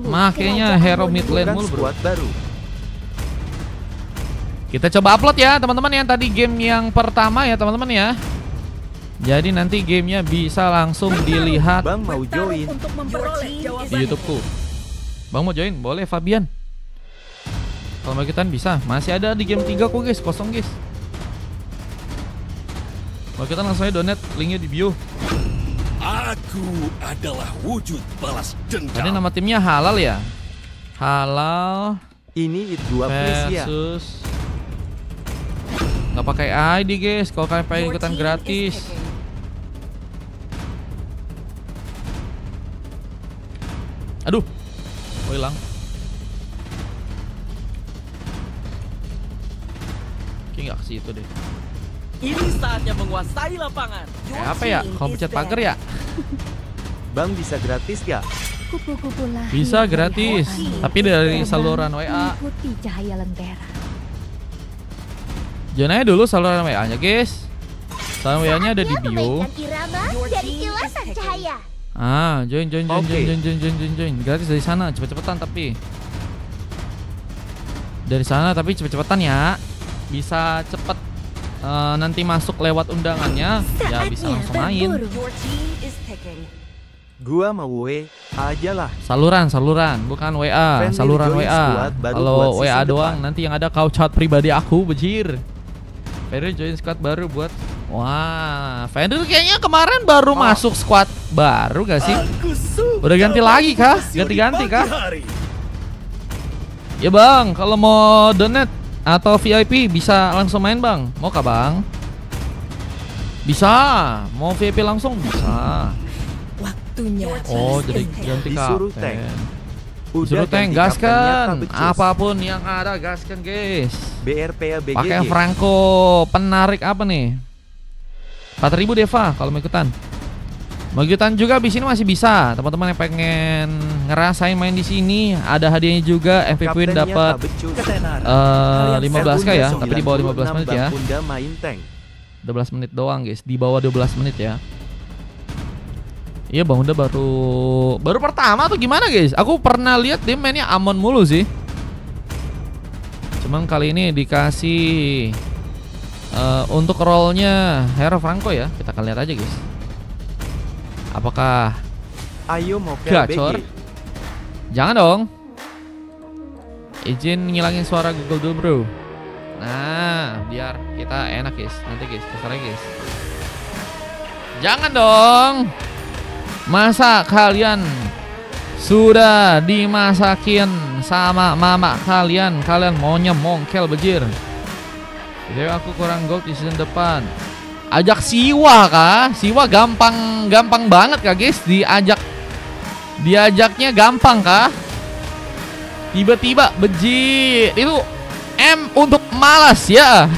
Makanya hero mid lane mulu bro. baru. Kita coba upload ya teman-teman yang tadi game yang pertama ya teman-teman ya. Jadi nanti gamenya bisa langsung dilihat Bang mau join di YouTubeku. Bang mau join? Boleh Fabian. Kalau mau ikutan bisa. Masih ada di game 3 kok guys, kosong guys. Mau kita langsung aja donate, linknya di bio. Aku adalah wujud balas Tadi dendam. nama timnya Halal ya. Halal ini it 2 please ya. versus nggak pakai ID guys. Kalau kalian pengen ikutan gratis. Aduh, oh hilang. Kayaknya nggak ke situ deh. Ini saatnya menguasai lapangan. Kayak apa ya? Kalau pencet pagar ya? Bang bisa gratis gak? Kupu-kupu lahir Bisa dari gratis, hati. tapi dari Terbang saluran WA. mengikuti cahaya lentera. Join aja dulu saluran WA-nya guys. Saluran WA-nya ada di bio. Memainkan irama dari kilasan cahaya. Ah, join. Oke. Gratis dari sana, cepet-cepetan tapi. Dari sana tapi cepet-cepetan ya. Bisa cepet. Nanti masuk lewat undangannya, ya bisa langsung main. Gua mau W aja lah. Saluran, bukan WA, Friendly saluran join WA. squad baru Kalau buat WA season doang, depan. nanti yang ada kau chat pribadi aku, bejir. Fender join squad baru buat. Wah, Fender kayaknya kemarin baru masuk squad baru gak sih? Aku suka Udah ganti lagi kah? berhasil di Ganti-ganti pagi kah? hari. Ya bang, kalau mau donate atau VIP bisa langsung main bang. Mau kah bang? Bisa. Mau VIP langsung bisa. Waktunya. Oh jadi ganti Disuruh kapten. tank. Disuruh Udah tank, ganti gaskan. kaptennya, Kak Becus. Apapun yang ada gaskan guys. BRP ya BGG. Pakai Franco penarik apa nih? 4.000 Deva kalau mau ikutan. Mau ikutan juga di sini masih bisa. Teman-teman yang pengen ngerasain main di sini ada hadiahnya juga. MVP win Kaptennya dapat Kak Becus. 15k ya, tapi di bawah 15 menit ya. Bunda main tank. 12 menit doang guys, di bawah 12 menit ya. Iya Bang Unda baru pertama atau gimana guys? Aku pernah lihat dia mainnya Amon mulu sih. Cuman kali ini dikasih untuk role-nya Hero Franco ya. Kita akan lihat aja guys. Apakah Ayo mau ke gacor? BG. Jangan dong. Izin ngilangin suara Google dulu bro. Nah, biar kita enak guys. Nanti guys, terserah guys. Jangan dong. Masa kalian sudah dimasakin sama mama kalian maunya mongkel bejir. Jadi aku kurang gold di season depan. Ajak Siwa kah? Siwa gampang banget kah guys? Diajaknya gampang kah? Tiba-tiba bejir. Itu M untuk malas ya.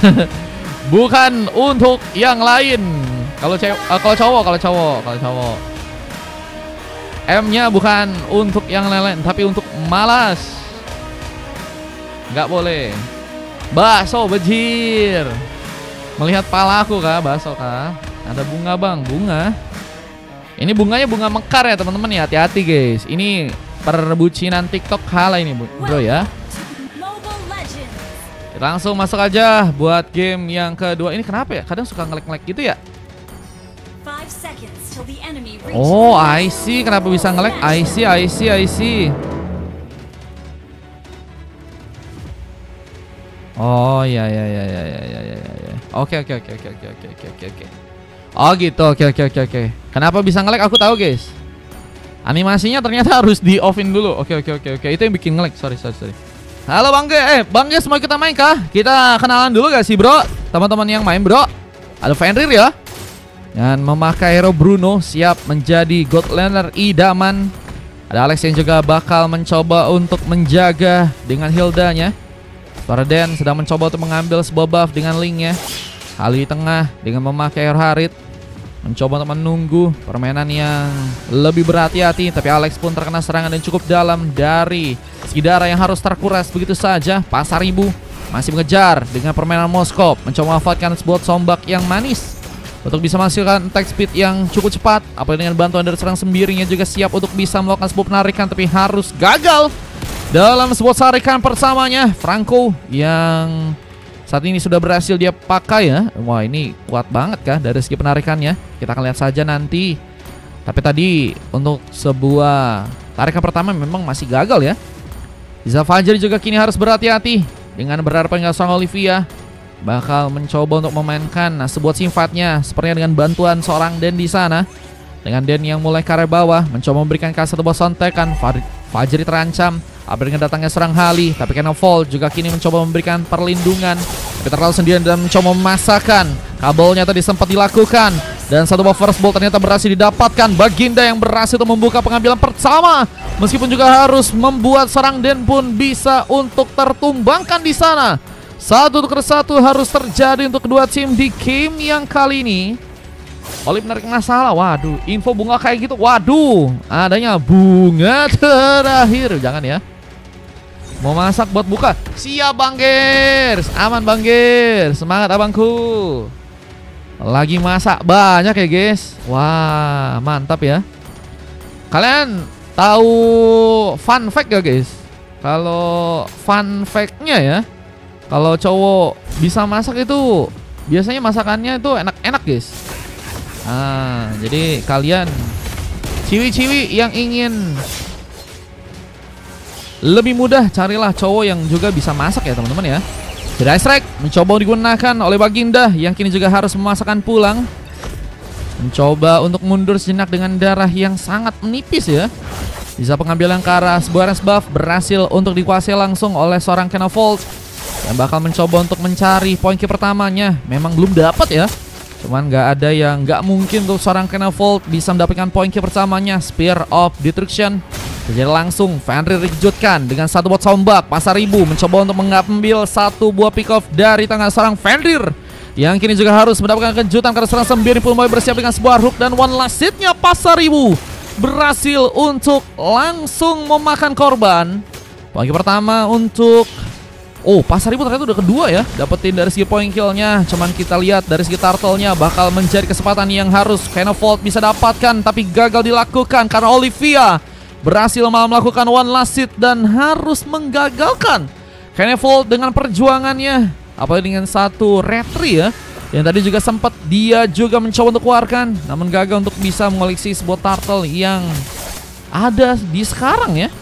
Bukan untuk yang lain. Kalau cowok. M-nya bukan untuk yang lain tapi untuk malas. Nggak boleh. Bakso bejir. Melihat palaku kah? Bakso kah? Ada bunga bang, bunga. Ini bunganya bunga mekar ya teman-teman ya. Hati-hati guys. Ini perbucinan TikTok hala ini bro ya. Langsung masuk aja buat game yang kedua. Ini kenapa ya? Kadang suka nge-lag gitu ya. Oh, I see. Kenapa bisa nge-lag? I see. Oh, ya. Oke. Oh, gitu. Oke. Kenapa bisa nge-lag? Aku tahu, guys. Animasinya ternyata harus di-offin dulu. Oke. Itu yang bikin nge-lag. Sorry. Halo Bang Ge. Bang Ge, semua kita main kah? Kita kenalan dulu gak sih, bro? Teman-teman yang main, bro. Ada Fenrir ya. Dan memakai hero Bruno, siap menjadi God Laner idaman. Ada Alex yang juga bakal mencoba untuk menjaga dengan Hildanya. Varden sedang mencoba untuk mengambil sebuah buff dengan Link-nya. Ali tengah dengan memakai hero Harit, mencoba untuk menunggu permainan yang lebih berhati-hati. Tapi Alex pun terkena serangan yang cukup dalam dari Skidara yang harus terkuras begitu saja. Pasar Ibu masih mengejar dengan permainan Moskop, mencoba memanfaatkan sebuah sombak yang manis. untuk bisa menghasilkan attack speed yang cukup cepat. Apalagi dengan bantuan dari serang sembirinya juga siap untuk bisa melakukan sebuah penarikan, tapi harus gagal dalam sebuah tarikan pertamanya. Franco yang saat ini sudah berhasil dia pakai ya. Wah, ini kuat banget kah dari segi penarikannya? Kita akan lihat saja nanti. Tapi tadi untuk sebuah tarikan pertama memang masih gagal ya. Iza Fajri juga kini harus berhati-hati dengan berhadapan dengan seorang Olivia. Bakal mencoba untuk memainkan sebuah sifatnya sepertinya dengan bantuan seorang Den di sana. Dengan Den yang mulai ke arah bawah mencoba memberikan satu buah sontekan. Fajri terancam dengan datangnya serang Hali, tapi Fall juga kini mencoba memberikan perlindungan, tapi terlalu sendirian dan mencoba memasakkan. Kabelnya tadi sempat dilakukan dan satu buah first ball ternyata berhasil didapatkan. Baginda yang berhasil untuk membuka pengambilan pertama, meskipun juga harus membuat serang Den pun bisa untuk tertumbangkan di sana. 1-1 harus terjadi untuk kedua tim di game yang kali ini. Olip menarik masalah. Waduh, info bunga kayak gitu. Waduh, adanya bunga terakhir. Jangan ya. Mau masak buat buka. Siap Bang Girs. Aman Bang Girs. Semangat abangku. Lagi masak banyak ya guys. Wah, mantap ya. Kalian tahu fun fact gak guys? Kalau fun fact-nya ya, kalau cowok bisa masak itu biasanya masakannya itu enak-enak guys. Nah, jadi kalian ciwi-ciwi yang ingin lebih mudah, carilah cowok yang juga bisa masak ya teman-teman ya. Jadi strike mencoba digunakan oleh Baginda yang kini juga harus memasakkan pulang. Mencoba untuk mundur sejenak dengan darah yang sangat menipis ya. Bisa pengambilan ke arah sebuah range buff berhasil untuk dikuasai langsung oleh seorang Kenavold. Yang bakal mencoba untuk mencari poin kill pertamanya. Memang belum dapat ya. Cuman nggak ada yang nggak mungkin untuk seorang Kenavold bisa mendapatkan poin kill pertamanya. Spear of Destruction. Jadi langsung Fenrir dikejutkan dengan satu buah tombak. Pasaribu mencoba untuk mengambil satu buah pick off dari tangan seorang Fenrir. Yang kini juga harus mendapatkan kejutan karena serang sembiri pun mulai bersiap dengan sebuah hook. Dan one last hit-nya Pasaribu berhasil untuk langsung memakan korban. Poin kill pertama untuk Pasaribu ternyata udah kedua ya, dapetin dari segi poin killnya. Cuman kita lihat dari segi turtle-nya bakal menjadi kesempatan yang harus Kenavold bisa dapatkan, tapi gagal dilakukan karena Olivia berhasil malah melakukan one last hit dan harus menggagalkan Kenavold dengan perjuangannya. Apalagi dengan satu retry ya, yang tadi juga sempat dia juga mencoba untuk keluarkan, namun gagal untuk bisa mengoleksi sebuah turtle yang ada di sekarang ya.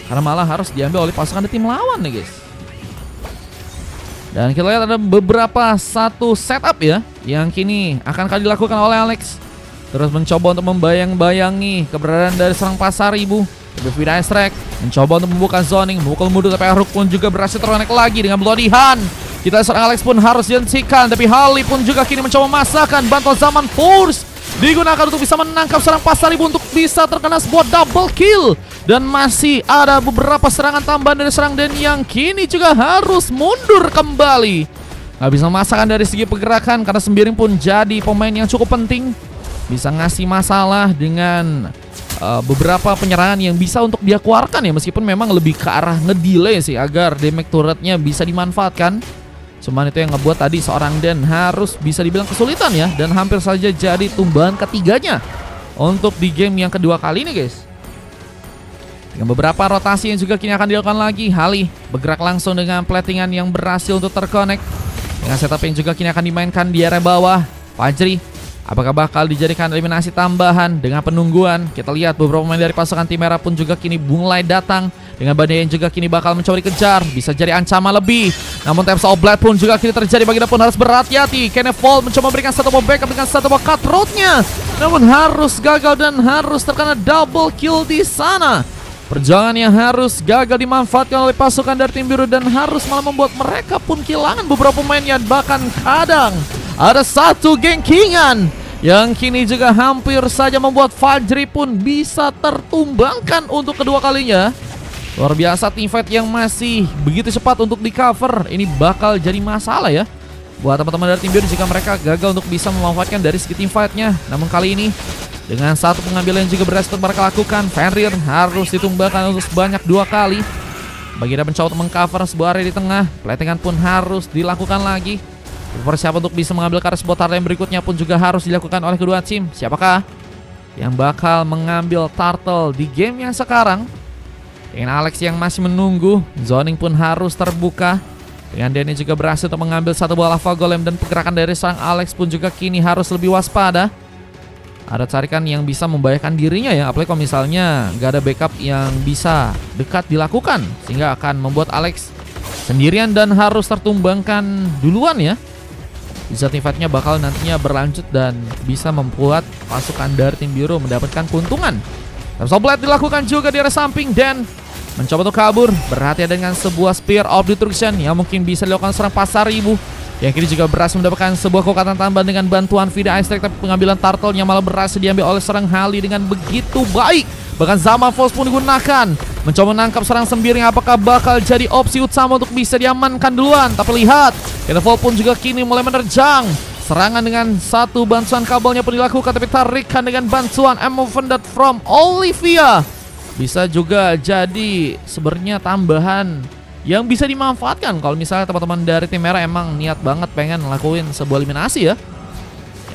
Karena malah harus diambil oleh pasukan dari tim lawan nih guys. Dan kita lihat ada beberapa satu setup ya, yang kini akan dilakukan oleh Alex. Terus mencoba untuk membayang-bayangi keberadaan dari serang Pasaribu. Vida Strike mencoba untuk membuka zoning, memukul mundur, tapi Aruk pun juga berhasil terkonek lagi dengan Bloody Hand. Kita serang Alex pun harus dihentikan, tapi Hali pun juga kini mencoba memasakkan bantuan zaman Force digunakan untuk bisa menangkap serang Pasaribu untuk bisa terkena sebuah double kill. Dan masih ada beberapa serangan tambahan dari serang Den yang kini juga harus mundur kembali. Nggak bisa memasakkan dari segi pergerakan karena Sembiring pun jadi pemain yang cukup penting. Bisa ngasih masalah dengan beberapa penyerangan yang bisa untuk dia keluarkan ya. Meskipun memang lebih ke arah ngedelay sih agar damage turretnya bisa dimanfaatkan. Cuman itu yang ngebuat tadi seorang Den harus bisa dibilang kesulitan ya. Dan hampir saja jadi tumbahan ketiganya untuk di game yang kedua kali ini guys. Dengan beberapa rotasi yang juga kini akan dilakukan lagi. Hali bergerak langsung dengan platingan yang berhasil untuk terkonek. Dengan setup yang juga kini akan dimainkan di area bawah. Fajri, apakah bakal dijadikan eliminasi tambahan dengan penungguan? Kita lihat beberapa pemain dari pasukan tim merah pun juga kini mulai datang. Dengan badai yang juga kini bakal mencoba dikejar. Bisa jadi ancaman lebih. Namun Taps of Blood pun juga kini terjadi. Baginda pun harus berhati-hati. Kenavold mencoba memberikan satu buah backup dengan satu buah cutthroat-nya. Namun harus gagal dan harus terkena double kill di sana. Perjuangan yang harus gagal dimanfaatkan oleh pasukan dari tim biru dan harus malah membuat mereka pun kehilangan beberapa pemainnya. Bahkan kadang ada satu gengkingan yang kini juga hampir saja membuat Fajri pun bisa tertumbangkan untuk kedua kalinya. Luar biasa teamfight yang masih begitu cepat untuk di cover. Ini bakal jadi masalah ya buat teman-teman dari tim biru jika mereka gagal untuk bisa memanfaatkan dari segi teamfightnya. Namun kali ini dengan satu pengambilan yang juga berhasil mereka lakukan, Fenrir harus ditumbangkan untuk sebanyak 2 kali. Baginda mencoba untuk mengcover sebuah area di tengah. Platingan pun harus dilakukan lagi. Persiapan untuk bisa mengambil ke arah sebuah turtle yang berikutnya pun juga harus dilakukan oleh kedua tim. Siapakah yang bakal mengambil turtle di game yang sekarang? Dengan Alex yang masih menunggu, zoning pun harus terbuka. Dengan Danny juga berhasil untuk mengambil satu buah lava golem, dan pergerakan dari seorang Alex pun juga kini harus lebih waspada. Ada tarikan yang bisa membahayakan dirinya ya, apalagi kalau misalnya gak ada backup yang bisa dekat dilakukan, sehingga akan membuat Alex sendirian dan harus tertumbangkan duluan ya. Bisa tifatnya bakal nantinya berlanjut dan bisa membuat pasukan dari tim biru mendapatkan keuntungan. Blade dilakukan juga di arah samping dan mencoba untuk kabur. Berhati-hati dengan sebuah Spear of Destruction yang mungkin bisa dilakukan seorang Pasaribu, yang kini juga berhasil mendapatkan sebuah kekuatan tambahan dengan bantuan Vida Ice Strike. Tapi pengambilan turtle-nya malah berhasil diambil oleh seorang Hali dengan begitu baik. Bahkan Zaman Force pun digunakan mencoba menangkap serang sembiring. Apakah bakal jadi opsi utama untuk bisa diamankan duluan? Tapi lihat, Kettle pun juga kini mulai menerjang. Serangan dengan satu bantuan kabelnya pun dilakukan, tapi tarikan dengan bantuan Ammo Vendant from Olivia bisa juga jadi sebenarnya tambahan yang bisa dimanfaatkan kalau misalnya teman-teman dari tim merah emang niat banget pengen ngelakuin sebuah eliminasi ya.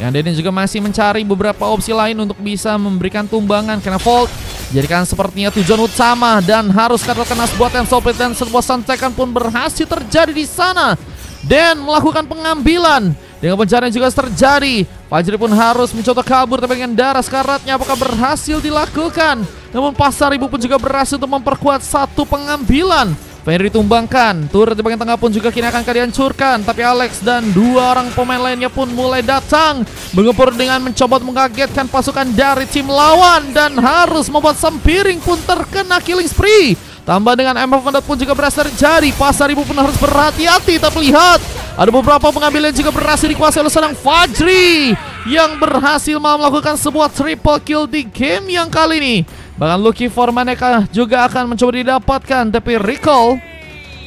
Yang Denny juga masih mencari beberapa opsi lain untuk bisa memberikan tumbangan, karena Volt jadikan sepertinya tujuan utama dan harus kena sebuah template, dan sebuah santekan pun berhasil terjadi di sana dan melakukan pengambilan. Dengan pencarian juga terjadi, Fajri pun harus mencoba kabur, tapi dengan darah sekaratnya apakah berhasil dilakukan? Namun Pasaribu pun juga berhasil untuk memperkuat satu pengambilan. Fenrir ditumbangkan, turret di bagian tengah pun juga kini akan dihancurkan. Tapi Alex dan dua orang pemain lainnya pun mulai datang, mengepur dengan mencoba mengagetkan pasukan dari tim lawan, dan harus membuat sempiring pun terkena killing spree. Tambah dengan MF Vendant pun juga berhasil terjadi. Pasaribu pun harus berhati-hati. Tapi lihat, ada beberapa pengambilan juga berhasil dikuasai oleh seorang Fajri, yang berhasil melakukan sebuah triple kill di game yang kali ini. Bahkan Lucky for Maneka juga akan mencoba didapatkan, tapi recall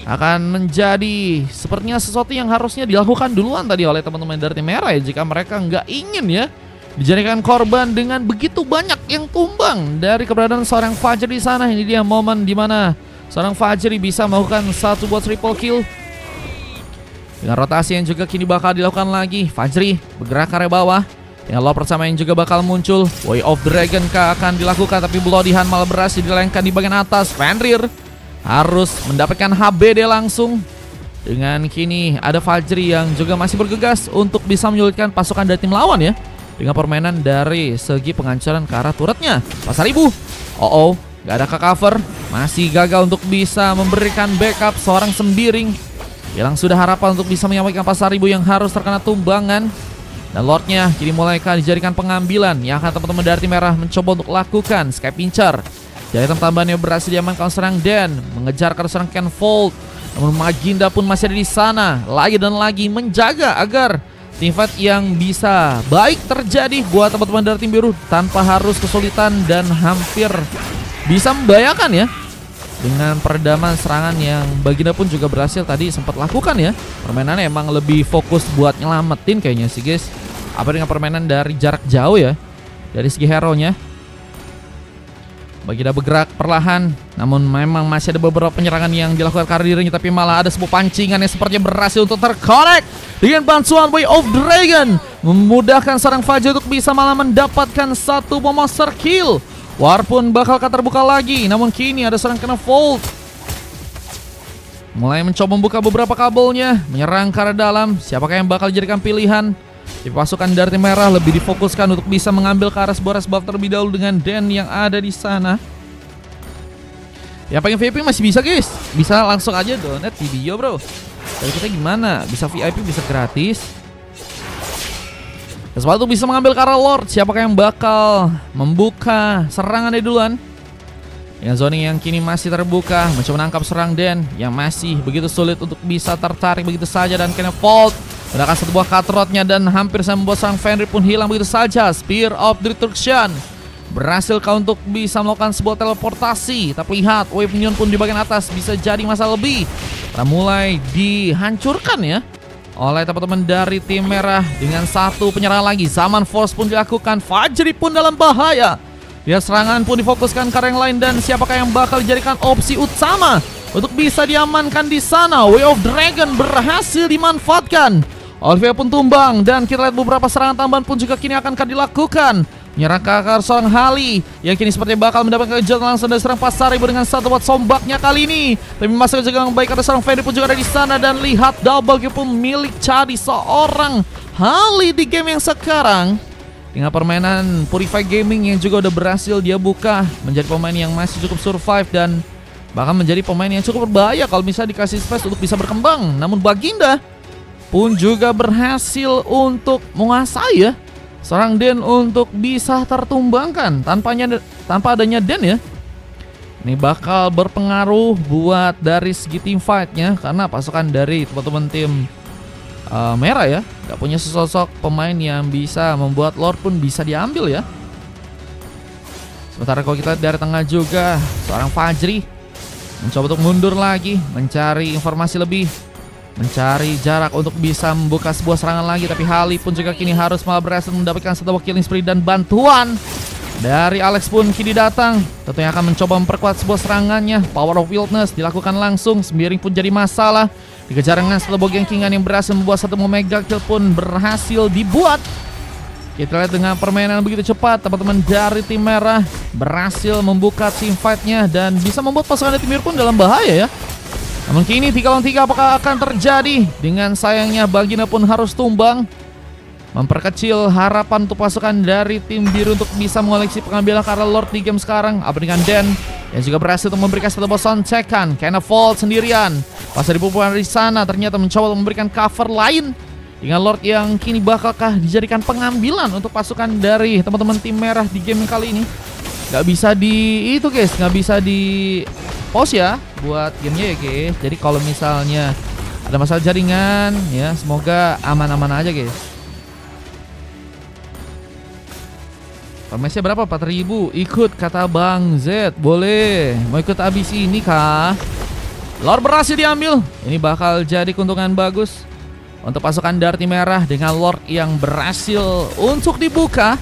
akan menjadi sepertinya sesuatu yang harusnya dilakukan duluan tadi oleh teman-teman dari tim merah ya, jika mereka nggak ingin ya dijadikan korban dengan begitu banyak yang tumbang dari keberadaan seorang Fajri di sana. Ini dia momen dimana seorang Fajri bisa melakukan satu buat triple kill. Dengan rotasi yang juga kini bakal dilakukan lagi, Fajri bergerak ke arah bawah. Dengan low pertama yang juga bakal muncul, Way of Dragon akan dilakukan, tapi Bloody Hand malah berhasil dilengkan di bagian atas. Fenrir harus mendapatkan HBD langsung. Dengan kini ada Fajri yang juga masih bergegas untuk bisa menyulitkan pasukan dari tim lawan ya, dengan permainan dari segi penghancuran ke arah turretnya. Pasaribu, gak ada ke cover, masih gagal untuk bisa memberikan backup seorang sembiring. Hilang sudah harapan untuk bisa menyampaikan Pasaribu yang harus terkena tumbangan. Dan Lordnya kini mulai akan dijadikan pengambilan yang akan teman-teman dari tim merah mencoba untuk lakukan. Sky Pincher, jahitan tambahannya berhasil diamankan serang Dan, mengejar ke serang Ken Volt. Namun Maginda pun masih ada di sana, lagi dan lagi menjaga agar teamfight yang bisa baik terjadi buat teman-teman dari tim biru tanpa harus kesulitan dan hampir bisa membahayakan ya. Dengan peredaman serangan yang Baginda pun juga berhasil tadi sempat lakukan ya. Permainannya emang lebih fokus buat nyelamatin kayaknya sih guys. Apa dengan permainan dari jarak jauh ya, dari segi hero-nya. Baginda bergerak perlahan, namun memang masih ada beberapa penyerangan yang dilakukan ke arah dirinya. Tapi malah ada sebuah pancingan yang sepertinya berhasil untuk terconnect dengan bantuan Way of Dragon, memudahkan seorang Fajri untuk bisa malah mendapatkan satu monster kill. War pun bakal terbuka lagi, namun kini ada seorang kena Volt. Mulai mencoba membuka beberapa kabelnya, menyerang ke arah dalam. Siapakah yang bakal dijadikan pilihan? Di pasukan dari tim merah lebih difokuskan untuk bisa mengambil ke arah sebuah buff terlebih dahulu dengan Dan yang ada di sana. Yang pengen VIP masih bisa guys, bisa langsung aja donate di bio bro. Tapi kita gimana? Bisa VIP, bisa gratis. Sesuatu bisa mengambil ke arah Lord. Siapakah yang bakal membuka serangannya duluan? Yang zoning yang kini masih terbuka, mencoba menangkap serang Dan yang masih begitu sulit untuk bisa tertarik begitu saja. Dan kena Volt menggunakan satu buah cutrotnya dan hampir saja membuat serang Fenrir pun hilang begitu saja. Spear of Destruction berhasil kau untuk bisa melakukan sebuah teleportasi. Tapi lihat, wave minion pun di bagian atas bisa jadi masalah lebih. Kita mulai dihancurkan ya oleh teman-teman dari tim merah. Dengan satu penyerangan lagi, Zaman Force pun dilakukan. Fajri pun dalam bahaya. Lihat, serangan pun difokuskan ke arah yang lain. Dan siapakah yang bakal dijadikan opsi utama untuk bisa diamankan di sana? Way of Dragon berhasil dimanfaatkan Olivia pun tumbang dan kita lihat beberapa serangan tambahan pun juga kini akan dilakukan. Menyerang ke akar seorang Hali yang kini sepertinya bakal mendapatkan kejahatan langsung dari serang Pasaribu dengan satu buat sombaknya kali ini. Tapi masuk juga yang baik, ada seorang Fendi pun juga ada di sana dan lihat double kill pun milik Chadi seorang Hali di game yang sekarang. Dengan permainan Purify Gaming yang juga udah berhasil dia buka menjadi pemain yang masih cukup survive dan bahkan menjadi pemain yang cukup berbahaya kalau bisa dikasih space untuk bisa berkembang. Namun Baginda pun juga berhasil untuk menguasai ya seorang Den untuk bisa tertumbangkan tanpa adanya Den ya. Ini bakal berpengaruh buat dari segi team fight-nya karena pasukan dari teman-teman tim merah ya gak punya sesosok pemain yang bisa membuat Lord pun bisa diambil ya. Sementara kalau kita lihat dari tengah juga seorang Fajri mencoba untuk mundur lagi, mencari informasi lebih, mencari jarak untuk bisa membuka sebuah serangan lagi. Tapi Hali pun juga kini harus malah berhasil mendapatkan satu killing spree dan bantuan dari Alex pun kini datang. Tentunya akan mencoba memperkuat sebuah serangannya. Power of Wildness dilakukan langsung. Sembiring pun jadi masalah. Dikejar dengan satu bogian kingan yang berhasil membuat satu mega kill pun berhasil dibuat. Kita lihat dengan permainan begitu cepat, teman-teman dari tim merah berhasil membuka team fight-nya dan bisa membuat pasukan dari tim biru pun dalam bahaya ya. Namun kini 3 lawan 3 apakah akan terjadi? Dengan sayangnya Baginda pun harus tumbang, memperkecil harapan untuk pasukan dari tim biru untuk bisa mengoleksi pengambilan karena Lord di game sekarang. Apa dengan Den yang juga berhasil untuk memberikan satu bosan cekan. Kena Vault sendirian. Pas di pukulan dari sana ternyata mencoba untuk memberikan cover lain dengan Lord yang kini bakalkah dijadikan pengambilan untuk pasukan dari teman-teman tim merah di game kali ini. Gak bisa di itu guys, gak bisa di pause ya buat gamenya ya guys. Jadi kalau misalnya ada masalah jaringan ya semoga aman-aman aja guys. Permesnya berapa? 4.000. Ikut kata Bang Z. Boleh. Mau ikut abis ini kah? Lord berhasil diambil. Ini bakal jadi keuntungan bagus untuk pasukan dari tim merah dengan Lord yang berhasil untuk dibuka.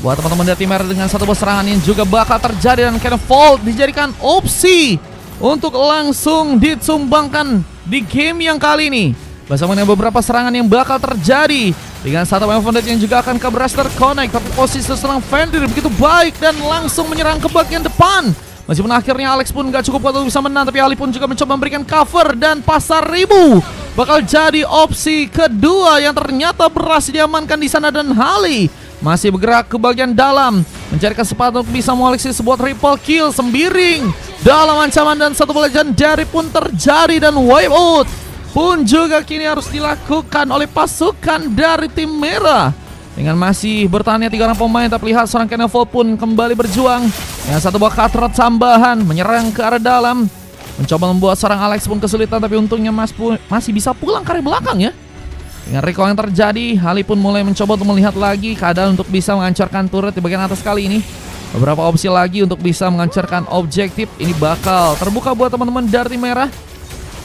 Buat teman-teman dari tim merah dengan satu bos serangan yang juga bakal terjadi dan Cannon Vault dijadikan opsi untuk langsung disumbangkan di game yang kali ini. Bersama dengan beberapa serangan yang bakal terjadi dengan satu Founded yang juga akan berhasil terconnect. Tapi posisi serang Fenrir begitu baik dan langsung menyerang ke bagian depan. Meskipun akhirnya Alex pun gak cukup untuk bisa menang, tapi Ali pun juga mencoba memberikan cover dan Pasaribu bakal jadi opsi kedua yang ternyata berhasil diamankan di sana dan Hali masih bergerak ke bagian dalam mencari kesempatan untuk bisa mengoleksi sebuah triple kill. Sembiring dalam ancaman dan satu legendary pun terjadi dan wipe out pun juga kini harus dilakukan oleh pasukan dari tim merah. Dengan masih bertahannya 3 orang pemain, tapi lihat seorang Kenevo pun kembali berjuang dengan satu buah cutthroat tambahan menyerang ke arah dalam, mencoba membuat seorang Alex pun kesulitan, tapi untungnya masih bisa pulang ke arah belakang ya. Dengan recall yang terjadi, Hali pun mulai mencoba untuk melihat lagi keadaan untuk bisa menghancurkan turret di bagian atas kali ini. Beberapa opsi lagi untuk bisa menghancurkan objektif ini bakal terbuka buat teman-teman dari tim merah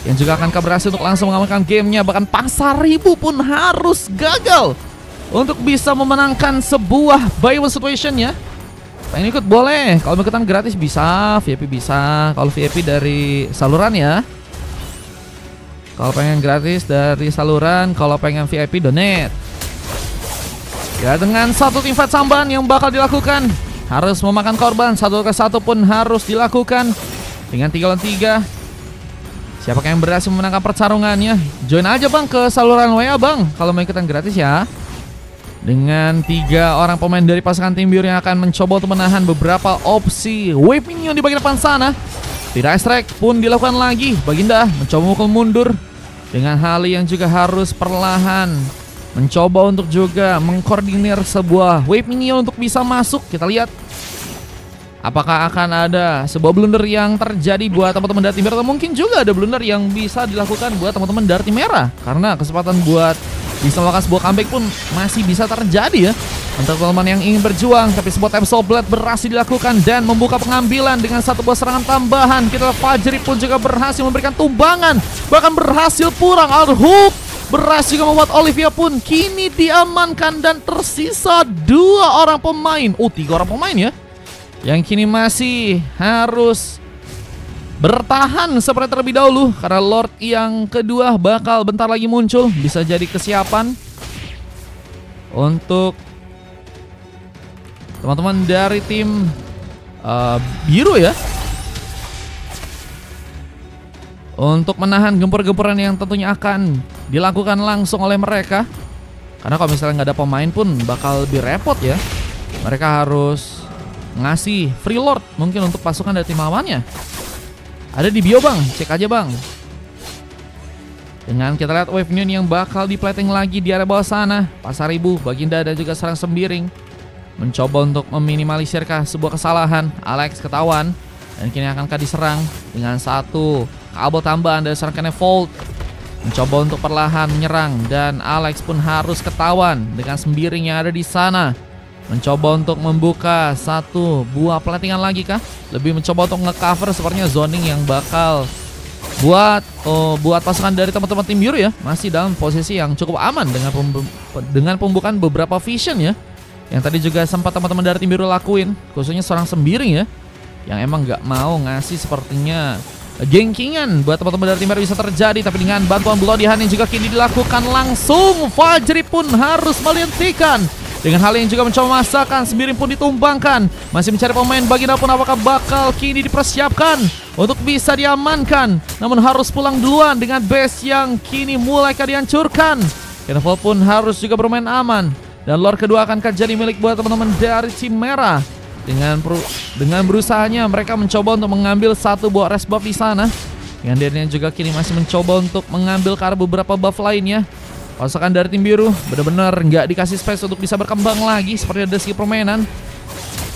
yang juga akan berhasil untuk langsung mengamankan gamenya. Bahkan Pasaribu pun harus gagal untuk bisa memenangkan sebuah buy one situation ya. Pengen ikut boleh, kalau ikutan gratis bisa, VIP bisa. Kalau VIP dari saluran ya. Kalau pengen gratis dari saluran, kalau pengen VIP donate. Ya dengan satu tim fight samban yang bakal dilakukan, harus memakan korban, satu ke satu pun harus dilakukan. Dengan 3 lawan 3, siapakah yang berhasil memenangkan pertarungannya? Join aja bang ke saluran WA bang, kalau mau ikutan gratis ya. Dengan 3 orang pemain dari pasukan tim biru yang akan mencoba untuk menahan beberapa opsi wave minion di bagian depan sana. Tidak strike pun dilakukan lagi. Baginda mencoba memukul mundur dengan Hali yang juga harus perlahan mencoba untuk juga mengkoordinir sebuah wave minion untuk bisa masuk. Kita lihat apakah akan ada sebuah blunder yang terjadi buat teman-teman dari tim merah, atau mungkin juga ada blunder yang bisa dilakukan buat teman-teman dari tim merah, karena kesempatan buat bisa melakukan sebuah comeback pun masih bisa terjadi ya untuk teman-teman yang ingin berjuang. Tapi sebuah Absol Blade berhasil dilakukan dan membuka pengambilan dengan satu buah serangan tambahan. Kita Fajri pun juga berhasil memberikan tumbangan, bahkan berhasil pulang. Al-Hook berhasil juga membuat Olivia pun kini diamankan dan tersisa 2 orang pemain. 3 orang pemain ya yang kini masih harus bertahan seperti terlebih dahulu karena Lord yang kedua bakal bentar lagi muncul. Bisa jadi kesiapan untuk teman-teman dari tim biru ya, untuk menahan gempur-gempuran yang tentunya akan dilakukan langsung oleh mereka. Karena kalau misalnya nggak ada pemain pun bakal lebih repot ya. Mereka harus ngasih free Lord mungkin untuk pasukan dari tim lawannya. Ada di bio bang, cek aja bang. Dengan kita lihat wave Neon yang bakal dipleting lagi di area bawah sana. Pasaribu, Baginda dan juga Serang Sembiring mencoba untuk meminimalisirkah sebuah kesalahan. Alex ketahuan dan kini akankah diserang dengan satu kabel tambahan dari seorang Kenevolt. Mencoba untuk perlahan menyerang dan Alex pun harus ketahuan dengan Sembiring yang ada di sana. Mencoba untuk membuka satu buah platingan lagi kah? Lebih mencoba untuk nge-cover sepertinya zoning yang bakal buat pasukan dari teman-teman tim biru ya. Masih dalam posisi yang cukup aman dengan pembukaan beberapa vision ya. Yang tadi juga sempat teman-teman dari tim biru lakuin, khususnya seorang Sembiring ya, yang emang nggak mau ngasih sepertinya gengkingan buat teman-teman dari tim biru bisa terjadi. Tapi dengan bantuan Bloody Hand yang juga kini dilakukan langsung, Fajri pun harus melihentikan. Dengan hal yang juga mencoba masakan, Sembiring pun ditumbangkan. Masih mencari pemain, Baginda pun apakah bakal kini dipersiapkan untuk bisa diamankan. Namun harus pulang duluan dengan base yang kini mulai dihancurkan. Kenevolt pun harus juga bermain aman. Dan Lord kedua akan jadi milik buat teman-teman dari tim merah. Dengan berusahanya mereka mencoba untuk mengambil satu buah rest buff di sana. Dengan dirinya juga kini masih mencoba untuk mengambil ke arah beberapa buff lainnya. Pasukan dari tim biru benar-benar nggak dikasih space untuk bisa berkembang lagi seperti ada segi permainan.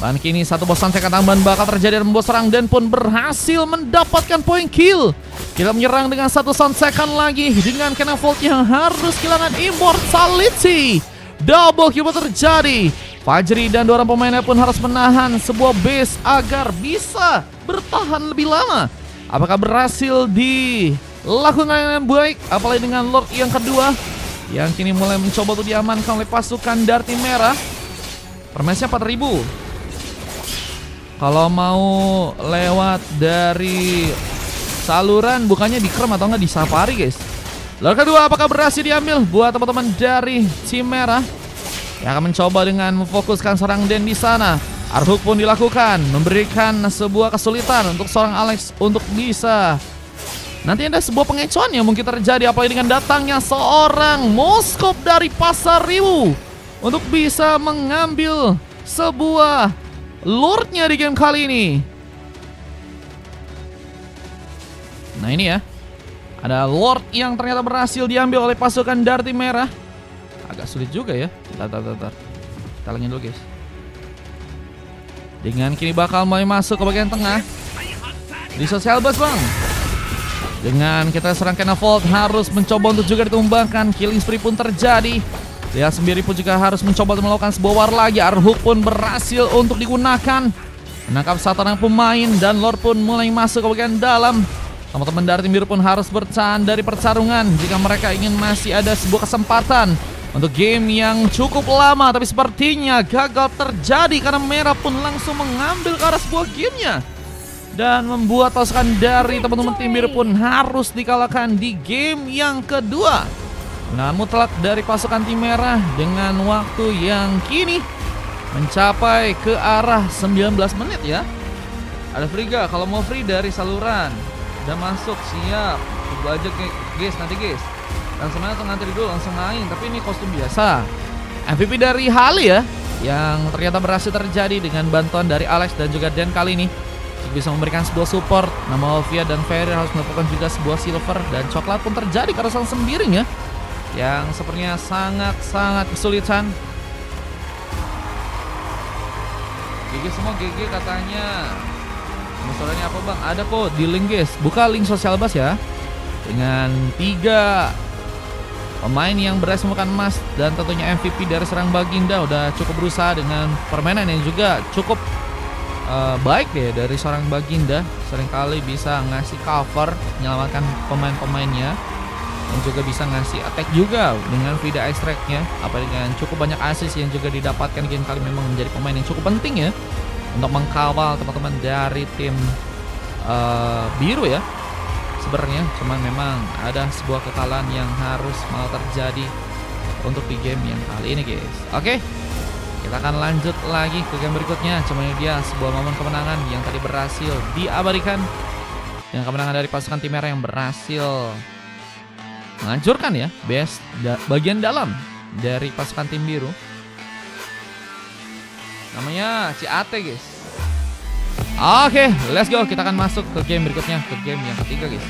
Dan kini satu bosan tekan tambahan bakal terjadi dan membuat serang dan pun berhasil mendapatkan poin kill. Kita menyerang dengan satu sound second lagi dengan Kenevolt yang harus kehilangan immortality. Double kill terjadi. Fajri dan dua orang pemainnya pun harus menahan sebuah base agar bisa bertahan lebih lama. Apakah berhasil dilakukan dengan baik? Apalagi dengan Lord yang kedua yang kini mulai mencoba untuk diamankan oleh pasukan dari tim merah. Permesnya 4000. Kalau mau lewat dari saluran bukannya di Krem atau enggak di Safari guys. Lalu kedua apakah berhasil diambil buat teman-teman dari tim merah yang akan mencoba dengan memfokuskan serang Den di sana. Arhuk pun dilakukan, memberikan sebuah kesulitan untuk seorang Alex untuk bisa nanti ada sebuah pengecohan yang mungkin terjadi, apalagi dengan datangnya seorang Moskop dari Pasaribu untuk bisa mengambil sebuah Lordnya di game kali ini. Nah ini ya, ada Lord yang ternyata berhasil diambil oleh pasukan dari tim merah. Agak sulit juga ya. Bentar. Kita langin dulu guys. Dengan kini bakal mulai masuk ke bagian tengah di social bus bang. Dengan kita serang Kenevolt harus mencoba untuk juga ditumbangkan. Killing spree pun terjadi. Dia sendiri pun juga harus mencoba untuk melakukan sebuah war lagi. Arhuk pun berhasil untuk digunakan, menangkap satu orang pemain dan Lord pun mulai masuk ke bagian dalam. Teman-teman dari tim biru pun harus bertahan dari pertarungan jika mereka ingin masih ada sebuah kesempatan untuk game yang cukup lama. Tapi sepertinya gagal terjadi karena merah pun langsung mengambil ke arah sebuah gamenya dan membuat pasukan dari teman-teman tim biru pun harus dikalahkan di game yang kedua. Nah, mutlak dari pasukan tim merah dengan waktu yang kini mencapai ke arah 19 menit ya. Ada Friga kalau mau free dari saluran. Udah masuk, siap. Tunggu aja guys, nanti guys. Langsung aja ngantri dulu, langsung main. Tapi ini kostum biasa. MVP dari Hali ya, yang ternyata berhasil terjadi dengan bantuan dari Alex dan juga Dan kali ini. Bisa memberikan sebuah support. Nama Olivia dan Ferry harus melakukan juga sebuah silver dan coklat pun terjadi karena sang Sembiring ya, yang sepertinya sangat-sangat kesulitan. GG semua GG katanya. Masalahnya apa bang? Ada kok di link guys. Buka link sosial bus ya. Dengan 3 pemain yang berhasil menemukan emas dan tentunya MVP dari serang Baginda udah cukup berusaha dengan permainan yang juga cukup baik deh dari seorang Baginda. Seringkali bisa ngasih cover, menyelamatkan pemain-pemainnya, dan juga bisa ngasih attack juga dengan Vida Extract-nya. Apa dengan cukup banyak assist yang juga didapatkan game kali, memang menjadi pemain yang cukup penting ya untuk mengkawal teman-teman dari tim biru ya. Sebenarnya cuman memang ada sebuah kekalahan yang harus mau terjadi untuk di game yang kali ini guys. Oke, kita akan lanjut lagi ke game berikutnya. Cuma ini dia sebuah momen kemenangan yang tadi berhasil diabadikan, yang kemenangan dari pasukan tim merah yang berhasil menghancurkan ya bagian dalam dari pasukan tim biru. Namanya Ciate guys. Oke, let's go. Kita akan masuk ke game berikutnya, ke game yang ketiga guys.